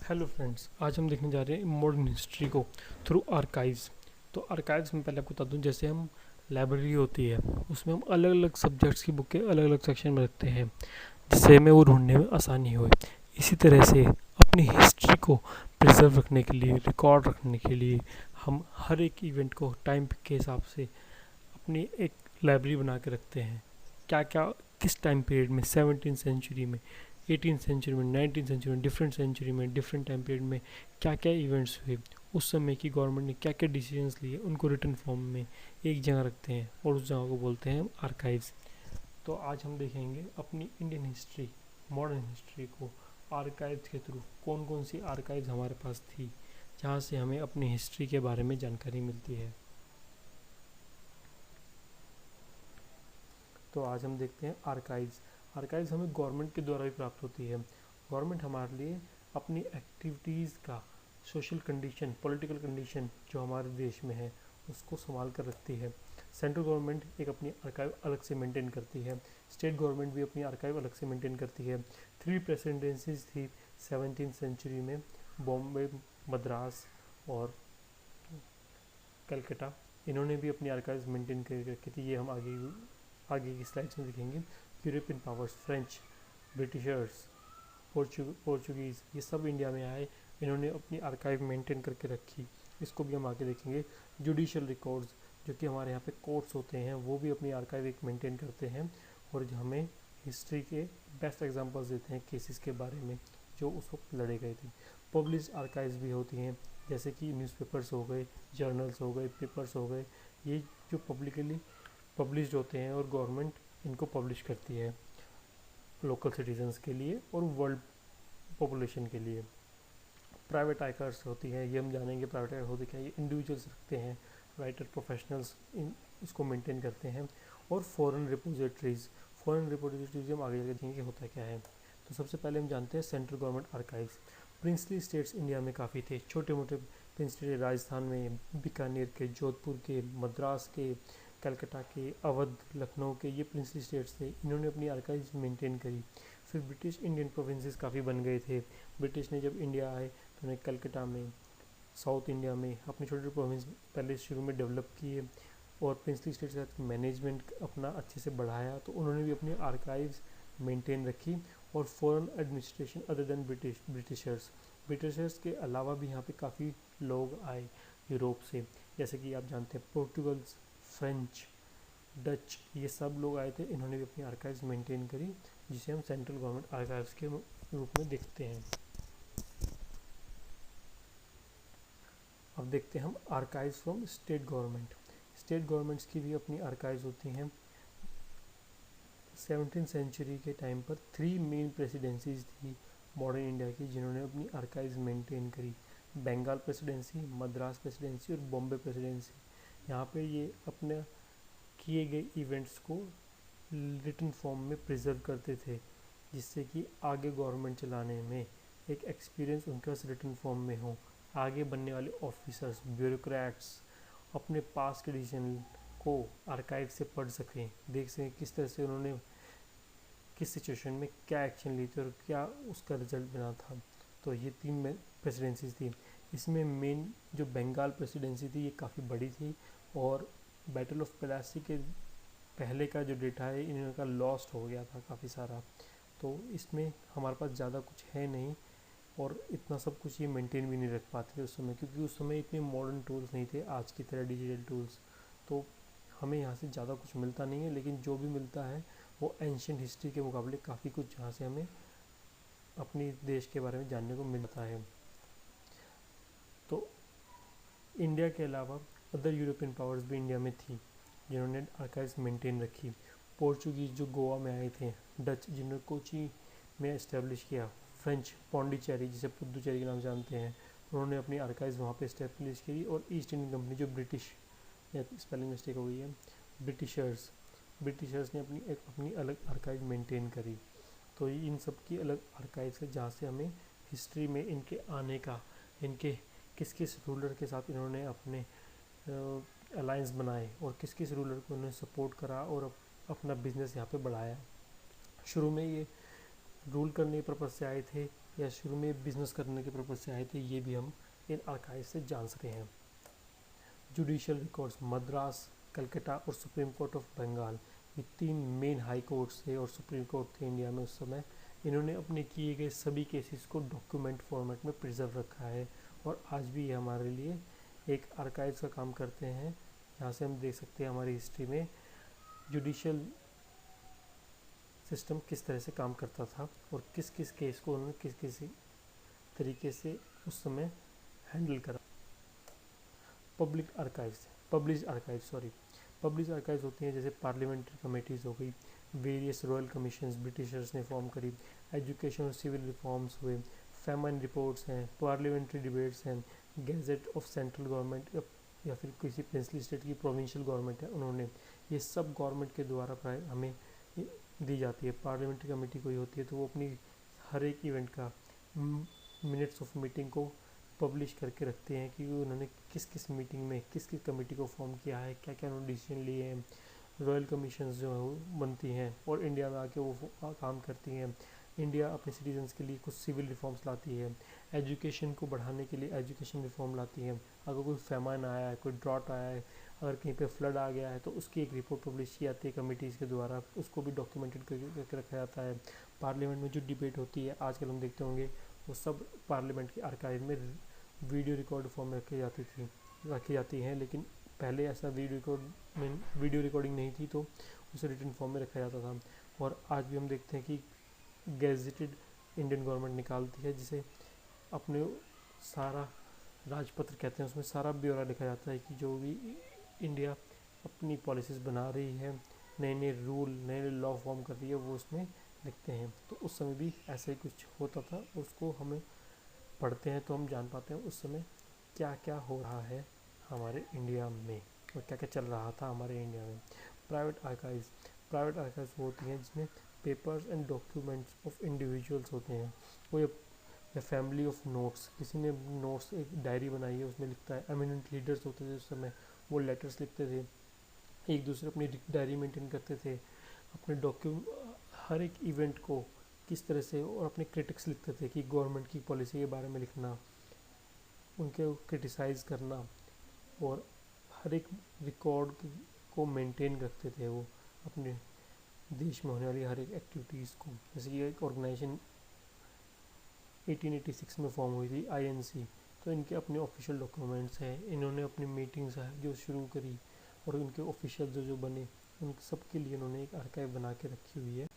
Hello friends, आज हम देखने जा रहे हैं मॉडर्न हिस्ट्री को थ्रू आर्काइव्स। तो आर्काइव्स में पहले आपको बता दूं, जैसे हम लाइब्रेरी होती है उसमें हम अलग अलग सब्जेक्ट्स की बुकें अलग अलग सेक्शन में रखते हैं जिससे हमें वो ढूंढने में आसानी हो। इसी तरह से अपनी हिस्ट्री को प्रिजर्व रखने के लिए, रिकॉर्ड रखने के लिए हम हर एक इवेंट को टाइम के हिसाब से अपनी एक लाइब्रेरी बना के रखते हैं। क्या क्या किस टाइम पीरियड में, 17वीं सेंचुरी में, 18वीं सेंचुरी में, 19वीं सेंचुरी में, डिफरेंट सेंचुरी में, डिफरेंट टाइम पीरियड में क्या क्या इवेंट्स हुए, उस समय की गवर्नमेंट ने क्या क्या डिसीजंस लिए, उनको रिटर्न फॉर्म में एक जगह रखते हैं और उस जगह को बोलते हैं आर्काइव्स। तो आज हम देखेंगे अपनी इंडियन हिस्ट्री, मॉडर्न हिस्ट्री को आर्काइव्स के थ्रू। कौन कौन सी आर्काइव्स हमारे पास थी जहाँ से हमें अपनी हिस्ट्री के बारे में जानकारी मिलती है। तो आज हम देखते हैं आर्काइव्स। आर्काइव्स हमें गवर्नमेंट के द्वारा भी प्राप्त होती है। गवर्नमेंट हमारे लिए अपनी एक्टिविटीज़ का सोशल कंडीशन, पॉलिटिकल कंडीशन जो हमारे देश में है उसको संभाल कर रखती है। सेंट्रल गवर्नमेंट एक अपनी आर्काइव अलग से मेंटेन करती है, स्टेट गवर्नमेंट भी अपनी आर्काइव अलग से मेंटेन करती है। 3 प्रेसिडेंसीज थी 17वीं सेंचुरी में, बॉम्बे, मद्रास और कलकत्ता। इन्होंने भी अपनी आर्काइव्स मेंटेन करके रखी थी। ये हम आगे की स्लाइड्स में देखेंगे। European powers, French, Britishers, Portuguese, ये सब इंडिया में आए, इन्होंने अपनी आर्काइव मेंटेन करके रखी। इसको भी हम आगे देखेंगे। जुडिशियल रिकॉर्ड्स, जो कि हमारे यहाँ पे कोर्ट्स होते हैं, वो भी अपनी आर्काइव एक मेंटेन करते हैं और जो हमें हिस्ट्री के बेस्ट एग्जांपल्स देते हैं केसेस के बारे में जो उस वक्त लड़े गए थे। पब्लिश आर्काइव्स भी होती हैं, जैसे कि न्यूज़पेपर्स हो गए, जर्नल्स हो गए, पेपर्स हो गए, ये जो पब्लिकली पब्लिश्ड होते हैं और गवर्नमेंट इनको पब्लिश करती है लोकल सिटीजन्स के लिए और वर्ल्ड पॉपुलेशन के लिए। प्राइवेट आर्काइव्स होती है, ये हम जानेंगे प्राइवेट आर्काइव होती क्या है। ये इंडिविजुअल्स रखते हैं, राइटर, प्रोफेशनल्स इसको मेंटेन करते हैं। और फॉरेन रिपोजिटरीज, फॉरेन रिपोजिटरीज हम आगे देखेंगे होता क्या है। तो सबसे पहले हम जानते हैं central government archives. Princely states India में काफ़ी थे, छोटे मोटे प्रिंसली, राजस्थान में बीकानेर के, जोधपुर के, मद्रास के, कलकत्ता के, अवध, लखनऊ के, ये प्रिंसली स्टेट्स थे। इन्होंने अपनी आर्काइव्स मेंटेन करी। फिर ब्रिटिश इंडियन प्रोविंसेस काफ़ी बन गए थे। ब्रिटिश ने जब इंडिया आए तो उन्हें कलकत्ता में, साउथ इंडिया में अपने छोटे प्रोविंस पहले शुरू में डेवलप किए और प्रिंसली स्टेट्स के साथ मैनेजमेंट अपना अच्छे से बढ़ाया। तो उन्होंने भी अपनी आर्काइव्स मेंटेन रखी। और foreign administration other than Britishers के अलावा भी यहाँ पे काफ़ी लोग आए यूरोप से, जैसे कि आप जानते हैं पोर्टुगल्स, फ्रेंच, डच, ये सब लोग आए थे। इन्होंने भी अपनी आर्काइव्स मेंटेन करी, जिसे हम सेंट्रल गवर्नमेंट आर्काइव्स के रूप में देखते हैं। अब देखते हैं हम archives from state government. State governments की भी अपनी आर्काइव्स होती हैं। 17वीं सेंचुरी के टाइम पर 3 मेन प्रेसिडेंसीज थी मॉडर्न इंडिया की जिन्होंने अपनी आर्काइव्स मेंटेन करी। बंगाल प्रेसिडेंसी, मद्रास प्रेसिडेंसी और बॉम्बे प्रेसिडेंसी। यहाँ पे ये अपने किए गए इवेंट्स को रिटन फॉर्म में प्रिजर्व करते थे, जिससे कि आगे गवर्नमेंट चलाने में एक एक्सपीरियंस उनके पास रिटन फॉर्म में हो। आगे बनने वाले ऑफिसर्स, ब्यूरोक्रेट्स अपने पास के डिसीजन को आर्काइव से पढ़ सकें, देख सकें किस तरह से उन्होंने किस सिचुएशन में क्या एक्शन ली थी और क्या उसका रिजल्ट बना था। तो ये 3 प्रेसिडेंसीज थी। इसमें मेन जो बंगाल प्रेसिडेंसी थी ये काफ़ी बड़ी थी और बैटल ऑफ प्लासी के पहले का जो डेटा है इनका लॉस्ट हो गया था काफ़ी सारा। तो इसमें हमारे पास ज़्यादा कुछ है नहीं और इतना सब कुछ ये मेंटेन भी नहीं रख पाते थे उस समय, क्योंकि उस समय इतने मॉडर्न टूल्स नहीं थे आज की तरह, डिजिटल टूल्स। तो हमें यहाँ से ज़्यादा कुछ मिलता नहीं है, लेकिन जो भी मिलता है वो एंशियंट हिस्ट्री के मुकाबले काफ़ी कुछ यहाँ से हमें अपनी देश के बारे में जानने को मिलता है। तो इंडिया के अलावा अदर यूरोपियन पावर्स भी इंडिया में थी जिन्होंने आर्काइव्स मेंटेन रखी। पोर्चुगीज़ जो गोवा में आए थे, डच जिन्होंने कोची में इस्टेब्लिश किया, फ्रेंच पौंडीचेरी जिसे पुदुचेरी के नाम से जानते हैं, उन्होंने अपनी आर्काइव्स वहाँ पे इस्टेब्लिश की। और ईस्ट इंडियन कंपनी जो ब्रिटिश, या स्पेलिंग मिस्टेक हो गई है, ब्रिटिशर्स ने अपनी अलग आर्काइव मेंटेन करी। तो इन सब की अलग आर्काइव्स है जहाँ से हमें हिस्ट्री में इनके आने का, इनके किस किस रूलर के साथ इन्होंने अपने अलायंस बनाए और किस किस रूलर को उन्होंने सपोर्ट करा और अपना बिजनेस यहाँ पे बढ़ाया। शुरू में ये रूल करने के पर्पज़ से आए थे या शुरू में बिजनेस करने के पर्पज़ से आए थे, ये भी हम इन आर्काइव से जान सके हैं। जुडिशियल रिकॉर्ड्स, मद्रास, कलकत्ता और सुप्रीम कोर्ट ऑफ बंगाल, ये 3 मेन हाई कोर्ट्स थे और सुप्रीम कोर्ट थे इंडिया में उस समय। इन्होंने अपने किए गए सभी केसेस को डॉक्यूमेंट फॉर्मेट में प्रिजर्व रखा है और आज भी ये हमारे लिए एक आर्काइव्स का काम करते हैं। यहाँ से हम देख सकते हैं हमारी हिस्ट्री में जुडिशियल सिस्टम किस तरह से काम करता था और किस किस केस को उन्होंने किस किस तरीके से उस समय हैंडल करा। पब्लिश आर्काइव्स होती हैं जैसे पार्लियामेंट्री कमेटीज़ हो गई, वेरियस रॉयल कमीशंस ब्रिटिशर्स ने फॉर्म करी, एजुकेशन और सिविल रिफॉर्म्स हुए, फैमिन रिपोर्ट्स हैं, पार्लियामेंट्री डिबेट्स हैं, गैजेट ऑफ सेंट्रल गवर्नमेंट या फिर किसी प्रिंसली स्टेट की प्रोविंशियल गवर्नमेंट है उन्होंने, ये सब गवर्नमेंट के द्वारा प्राय हमें दी जाती है। पार्लियामेंट्री कमेटी कोई होती है तो वो अपनी हर एक इवेंट का मिनट्स ऑफ मीटिंग को पब्लिश करके रखते हैं कि उन्होंने किस किस मीटिंग में किस किस कमेटी को फॉर्म किया है, क्या क्या उन्होंने डिसीजन लिए हैं। रॉयल कमीशंस जो बनती हैं और इंडिया में आके वो काम करती हैं। इंडिया अपने सिटीजन्स के लिए कुछ सिविल रिफॉर्म्स लाती है, एजुकेशन को बढ़ाने के लिए एजुकेशन रिफॉर्म लाती है। अगर कोई फैमान आया है, कोई ड्रॉट आया है, अगर कहीं पे फ्लड आ गया है तो उसकी एक रिपोर्ट पब्लिश की जाती है कमेटीज़ के द्वारा, उसको भी डॉक्यूमेंटेड करके रखा जाता है। पार्लियामेंट में जो डिबेट होती है आजकल हम देखते होंगे वो सब पार्लियामेंट के आर्काइव में वीडियो रिकॉर्ड फॉर्म में रखी जाती हैं, लेकिन पहले ऐसा वीडियो रिकॉर्डिंग नहीं थी तो उसे रिटन फॉर्म में रखा जाता था। और आज भी हम देखते हैं कि गैजेटेड इंडियन गवर्नमेंट निकालती है जिसे अपने सारा राजपत्र कहते हैं, उसमें सारा ब्यौरा लिखा जाता है कि जो भी इंडिया अपनी पॉलिसीज़ बना रही है, नए नए रूल नए नए लॉ फॉर्म कर रही है, वो उसमें लिखते हैं। तो उस समय भी ऐसा ही कुछ होता था, उसको हमें पढ़ते हैं तो हम जान पाते हैं उस समय क्या क्या हो रहा है हमारे इंडिया में और क्या क्या चल रहा था हमारे इंडिया में। प्राइवेट आर्काइव्स वो होती हैं जिसमें papers and documents of individuals होते हैं, कोई या फैमिली ऑफ नोट्स, किसी ने नोट्स एक डायरी बनाई है उसमें लिखता है। एमिनेंट लीडर्स होते थे उस समय, वो लेटर्स लिखते थे, एक दूसरे अपनी डायरी मेंटेन करते थे, अपने हर एक इवेंट को किस तरह से, और अपने क्रिटिक्स लिखते थे कि गवर्नमेंट की पॉलिसी के बारे में लिखना, उनके क्रिटिसाइज़ करना, और हर एक रिकॉर्ड को मेंटेन रखते थे वो अपने देश में होने वाली हर एक एक्टिविटीज़ को। जैसे कि एक ऑर्गेनाइजेशन 1886 में फॉर्म हुई थी INC, तो इनके अपने ऑफिशियल डॉक्यूमेंट्स हैं, इन्होंने अपनी मीटिंग्स जो शुरू करी और उनके ऑफिशियल जो बने उन सब के लिए इन्होंने एक आर्काइव बना के रखी हुई है,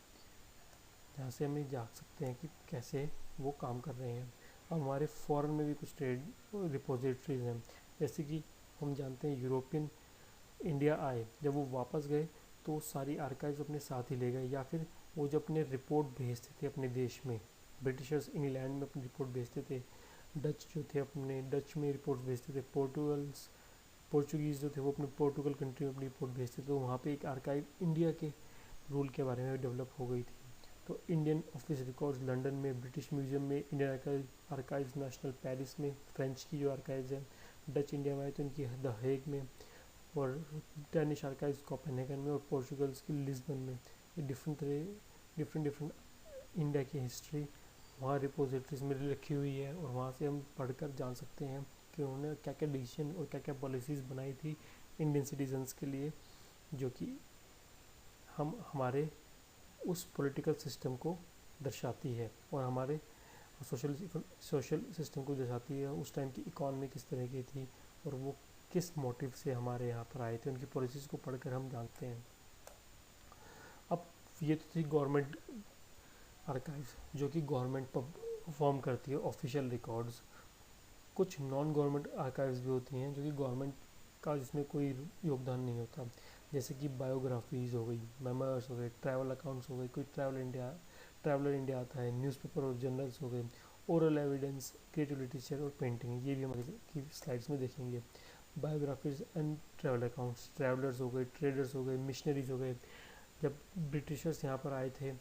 जहाँ से हम जान सकते हैं कि कैसे वो काम कर रहे हैं। हमारे फॉरेन में भी कुछ ट्रेड रिपोजिटरीज हैं, जैसे कि हम जानते हैं यूरोपियन इंडिया आए, जब वो वापस गए तो वो सारी आर्काइव्स अपने साथ ही ले गए, या फिर वो जब अपने रिपोर्ट भेजते थे अपने देश में, ब्रिटिशर्स इंग्लैंड में अपनी रिपोर्ट भेजते थे, डच जो थे अपने डच में रिपोर्ट भेजते थे, पोर्चुगीज़ जो थे वो अपने पोर्टुगल कंट्री में अपनी रिपोर्ट भेजते थे, तो वहाँ पे एक आर्काइव इंडिया के रूल के बारे में डेवलप हो गई थी। तो इंडियन ऑफिस रिकॉर्ड्स लंदन में, ब्रिटिश म्यूजियम में, इंडियन आर्काइव्स नेशनल पेरिस में, फ्रेंच की जो आर्काइव्स हैं, डच इंडिया में आए तो इनकी द हेग में, और डेनिश आर्काइव्स कोपेनहेगन में, और पोर्चुगल्स की लिस्बन में। ये डिफरेंट इंडिया की हिस्ट्री वहाँ रिपोजिटरीज में रखी हुई है, और वहाँ से हम पढ़कर जान सकते हैं कि उन्होंने क्या क्या डिसीजन और क्या क्या पॉलिसीज़ बनाई थी इंडियन सिटीजन्स के लिए, जो कि हमारे उस पॉलिटिकल सिस्टम को दर्शाती है और हमारे सोशल सिस्टम को दर्शाती है। उस टाइम की इकॉनमी किस तरह की थी और वो किस मोटिव से हमारे यहाँ पर आए थे, उनकी पॉलिसीज़ को पढ़कर हम जानते हैं। अब ये तो थी गवर्नमेंट आर्काइव्स जो कि गवर्नमेंट फॉर्म करती है ऑफिशियल रिकॉर्ड्स। कुछ नॉन गवर्नमेंट आर्काइव्स भी होती हैं जो कि गवर्नमेंट का जिसमें कोई योगदान नहीं होता, जैसे कि बायोग्राफीज़ हो गई, मेमोइर्स हो गए, ट्रैवल अकाउंट्स हो गए, कोई ट्रैवलर इंडिया आता है, न्यूज़पेपर और जर्नल्स हो गए, ओरल एविडेंस, क्रिएटिव लिटरेचर और पेंटिंग, ये भी हमारे की स्लाइड्स में देखेंगे। Biographies and travel accounts, travellers हो गए, ट्रेडर्स हो गए, मिशनरीज हो गए। जब ब्रिटिशर्स यहाँ पर आए थे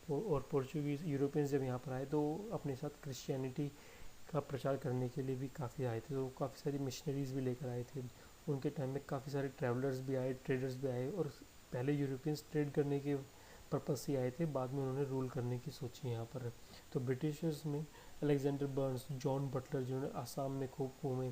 और पोर्चुगीज़ यूरोपियंस जब यहाँ पर आए तो अपने साथ क्रिश्चियनिटी का प्रचार करने के लिए भी काफ़ी आए थे, तो काफ़ी सारी मिशनरीज़ भी लेकर आए थे। उनके टाइम में काफ़ी सारे ट्रैवलर्स भी आए, ट्रेडर्स भी आए, और पहले यूरोपियंस ट्रेड करने के पर्पस से आए थे, बाद में उन्होंने रूल करने की सोची यहाँ पर। तो ब्रिटिशर्स में अलेक्जेंडर बर्न्स, जॉन बटलर जिन्होंने आसाम में खूब घूमे,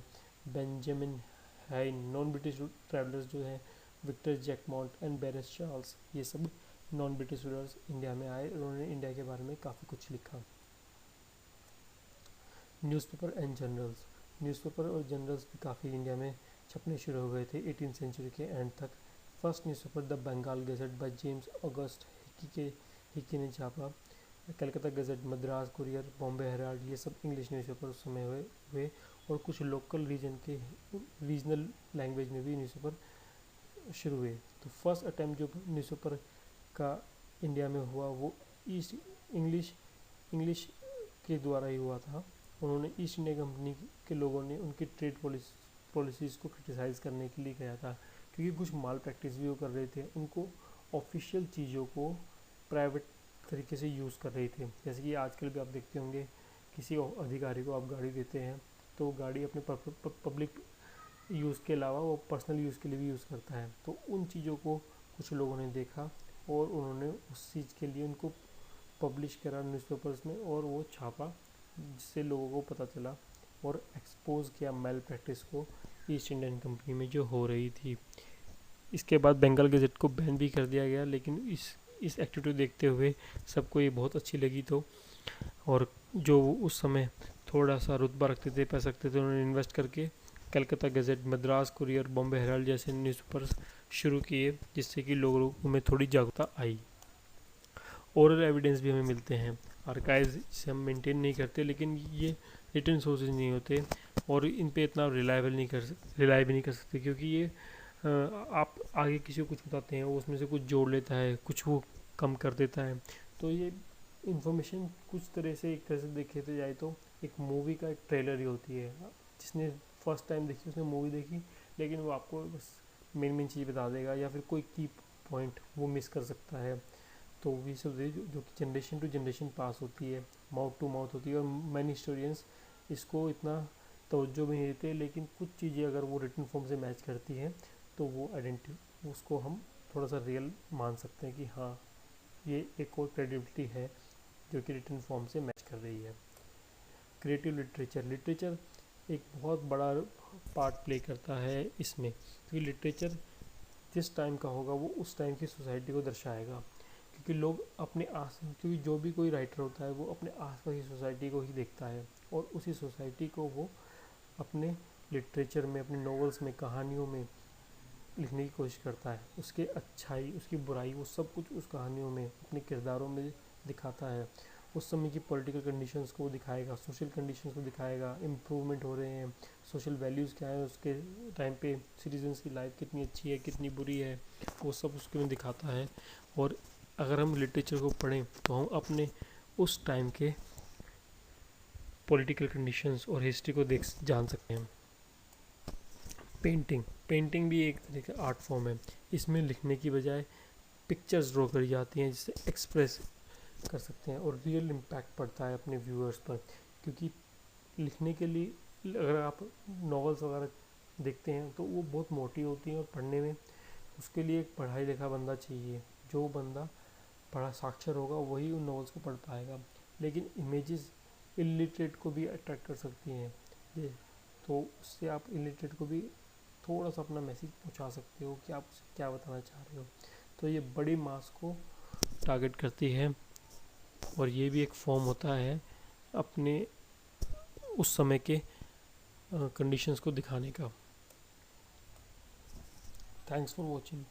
बेंजामिन हाइन, नॉन ब्रिटिश ट्रैवलर्स जो हैं विक्टर जैकमॉन्ट एंड बैरिस चार्ल्स, ये सब नॉन ब्रिटिश रूलर्स इंडिया में आए। उन्होंने इंडिया के बारे में काफ़ी कुछ लिखा। न्यूज़पेपर एंड जर्नल्स, न्यूज़पेपर और जर्नल्स भी काफ़ी इंडिया में छपने शुरू हो गए थे 18th सेंचुरी के एंड तक। First newspaper the Bengal Gazette by James Augustus Hicky ने छापा। Calcutta Gazette, Madras Courier, Bombay Herald, ये सब इंग्लिश न्यूज़पेपर उस समय हुए और कुछ लोकल रीजनल लैंग्वेज में भी न्यूज़पेपर शुरू हुए। तो फर्स्ट अटैम्प्ट जो न्यूज़पेपर का इंडिया में हुआ वो ईस्ट इंग्लिश के द्वारा ही हुआ था। उन्होंने ईस्ट इंडिया कंपनी के लोगों ने उनकी ट्रेड पॉलिसीज़ को क्रिटिसाइज़ करने के लिए गया था, क्योंकि कुछ माल प्रैक्टिस भी वो कर रहे थे। उनको ऑफिशियल चीज़ों को प्राइवेट तरीके से यूज़ कर रहे थे। जैसे कि आजकल भी आप देखते होंगे, किसी अधिकारी को आप गाड़ी देते हैं तो गाड़ी अपने पब्लिक यूज़ के अलावा वो पर्सनल यूज़ के लिए भी यूज़ करता है। तो उन चीज़ों को कुछ लोगों ने देखा और उन्होंने उस चीज़ के लिए उनको पब्लिश करा न्यूज़पेपर्स में और वो छापा, जिससे लोगों को पता चला और एक्सपोज किया मेल प्रैक्टिस को ईस्ट इंडियन कंपनी में जो हो रही थी। इसके बाद बंगाल गज़ट को बैन भी कर दिया गया, लेकिन इस एक्टिविटी को देखते हुए सबको ये बहुत अच्छी लगी। तो और जो उस समय थोड़ा सा रुतबा रखते थे, पैसा रखते थे, उन्होंने इन्वेस्ट करके Calcutta Gazette, Madras Courier, Bombay Herald जैसे न्यूज़पेपर शुरू किए, जिससे कि लोगों में थोड़ी जागरूकता आई। ओरल एविडेंस भी हमें मिलते हैं, आर्काइव्स से हम मेंटेन नहीं करते, लेकिन ये रिटन सोर्सेज नहीं होते और इन पे इतना रिलाई भी नहीं कर सकते, क्योंकि ये आप आगे किसी को कुछ बताते हैं, वो उसमें से कुछ जोड़ लेता है, कुछ वो कम कर देता है। तो ये इन्फॉर्मेशन कुछ तरह से, एक तरह से देखे तो जाए तो एक मूवी का एक ट्रेलर ही होती है। जिसने फर्स्ट टाइम देखी उसने मूवी देखी, लेकिन वो आपको बस मेन चीज़ बता देगा या फिर कोई की पॉइंट वो मिस कर सकता है। तो ये सब जो कि जनरेशन टू जनरेशन पास होती है, माउथ टू माउथ होती है, और मैनी हिस्टोरियंस इसको इतना तवज्जो भी नहीं देते, लेकिन कुछ चीज़ें अगर वो रिटन फॉर्म से मैच करती हैं तो वो उसको हम थोड़ा सा रियल मान सकते हैं कि हाँ ये एक और क्रेडिबिलिटी है जो कि रिटन फॉर्म से मैच कर रही है। क्रिएटिव लिटरेचर एक बहुत बड़ा पार्ट प्ले करता है इसमें, क्योंकि लिटरेचर जिस टाइम का होगा वो उस टाइम की सोसाइटी को दर्शाएगा, क्योंकि लोग क्योंकि जो भी कोई राइटर होता है वो अपने आसपास की सोसाइटी को ही देखता है और उसी सोसाइटी को वो अपने लिटरेचर में, अपने नॉवेल्स में, कहानियों में लिखने की कोशिश करता है। उसके अच्छाई, उसकी बुराई, वो सब कुछ उस कहानियों में, अपने किरदारों में दिखाता है। उस समय की पॉलिटिकल कंडीशंस को दिखाएगा, सोशल कंडीशंस को दिखाएगा, इम्प्रूवमेंट हो रहे हैं, सोशल वैल्यूज़ क्या है उसके टाइम पे, सिटीजन्स की लाइफ कितनी अच्छी है, कितनी बुरी है, वो सब उसके में दिखाता है। और अगर हम लिटरेचर को पढ़ें तो हम अपने उस टाइम के पॉलिटिकल कंडीशंस और हिस्ट्री को जान सकते हैं। पेंटिंग भी एक तरह का आर्ट फॉर्म है। इसमें लिखने की बजाय पिक्चर्स ड्रॉ करी जाती हैं, जिससे एक्सप्रेस कर सकते हैं और रियल इम्पैक्ट पड़ता है अपने व्यूअर्स पर। क्योंकि लिखने के लिए अगर आप नॉवेल्स वगैरह देखते हैं तो वो बहुत मोटी होती हैं और पढ़ने में उसके लिए एक पढ़ाई लिखा बंदा चाहिए। जो बंदा पढ़ा साक्षर होगा वही उन नॉवेल्स को पढ़ पाएगा। लेकिन इमेजेस इलिटरेट को भी अट्रैक्ट कर सकती हैं, ये तो उससे आप इलिटरेट को भी थोड़ा सा अपना मैसेज पहुंचा सकते हो कि आप उसे क्या बताना चाह रहे हो। तो ये बड़ी मास को टारगेट करती है और ये भी एक फॉर्म होता है अपने उस समय के कंडीशंस को दिखाने का। Thanks for watching.